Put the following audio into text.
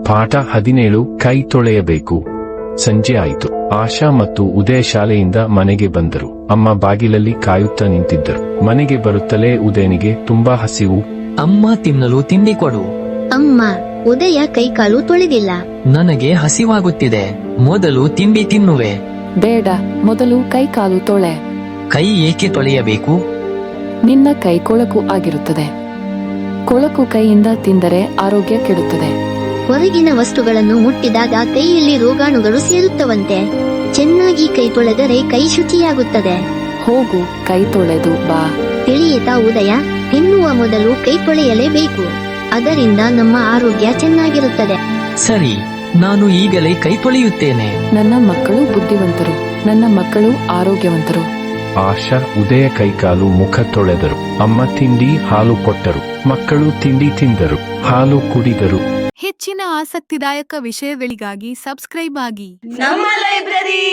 ಪಾಠ 17 ಕೈ ತೊಳೆಯಬೇಕು. ಸಂಜೆ ಆಯಿತು. ಆಶಾ ಮತ್ತು ಉದಯ ಶಾಲೆಯಿಂದ ಮನೆಗೆ ಬಂದರು. ಅಮ್ಮ ಬಾಗಿಲಲ್ಲಿ ಕಾಯುತ್ತಾ ನಿಂತಿದ್ದರು. ಮನೆಗೆ ಬರುತ್ತಲೇ ಉದಯನಿಗೆ ತುಂಬಾ ಹಸಿವು. ಅಮ್ಮ, ತಿನ್ನಲು ತಿಂಡಿ ಕೊಡು. ಅಮ್ಮ, ಉದಯ ಕೈಕಾಲು ತೊಳೆದಿಲ್ಲ. ನನಗೆ ಹಸಿವಾಗುತ್ತಿದೆ. ಮೊದಲು ತಿಂಡಿ ತಿನ್ನುವೆ. ಬೇಡ, ಮೊದಲು ಕೈ ಕಾಲು ತೊಳೆ. ಕೈ ಏಕೆ ತೊಳೆಯಬೇಕು? ನಿನ್ನ ಕೈ ಕೊಳಕು ಆಗಿರುತ್ತದೆ. ಕೊಳಕು ಕೈಯಿಂದ ತಿಂದರೆ ಆರೋಗ್ಯ ಕೆಡುತ್ತದೆ. ಹೊರಗಿನ ವಸ್ತುಗಳನ್ನು ಮುಟ್ಟಿದಾಗ ಕೈಯಲ್ಲಿ ರೋಗಾಣುಗಳು ಸೇರುತ್ತವಂತೆ. ಚೆನ್ನಾಗಿ ಕೈ ತೊಳೆದರೆ ಕೈ ಶುಚಿಯಾಗುತ್ತದೆ. ಹೋಗು, ಕೈ ತೊಳೆದು ಬಾ. ತಿಳಿಯಿತಾ ಉದಯ, ತಿನ್ನುವ ಮೊದಲು ಕೈ ತೊಳೆಯಲೇಬೇಕು. ಅದರಿಂದ ನಮ್ಮ ಆರೋಗ್ಯ ಚೆನ್ನಾಗಿರುತ್ತದೆ. ಸರಿ, ನಾನು ಈಗಲೇ ಕೈ ತೊಳೆಯುತ್ತೇನೆ. ನನ್ನ ಮಕ್ಕಳು ಬುದ್ಧಿವಂತರು, ನನ್ನ ಮಕ್ಕಳು ಆರೋಗ್ಯವಂತರು. ಆಶಾ, ಉದಯ ಕೈಕಾಲು ಮುಖ ತೊಳೆದರು. ಅಮ್ಮ ತಿಂಡಿ ಹಾಲು ಕೊಟ್ಟರು. ಮಕ್ಕಳು ತಿಂಡಿ ತಿಂದರು, ಹಾಲು ಕುಡಿದರು. ಹೆಚ್ಚಿನ ಆಸಕ್ತಿದಾಯಕ ವಿಷಯಗಳಿಗಾಗಿ ಸಬ್ಸ್ಕ್ರೈಬ್ ಆಗಿ ನಮ್ಮ ಲೈಬ್ರರಿ.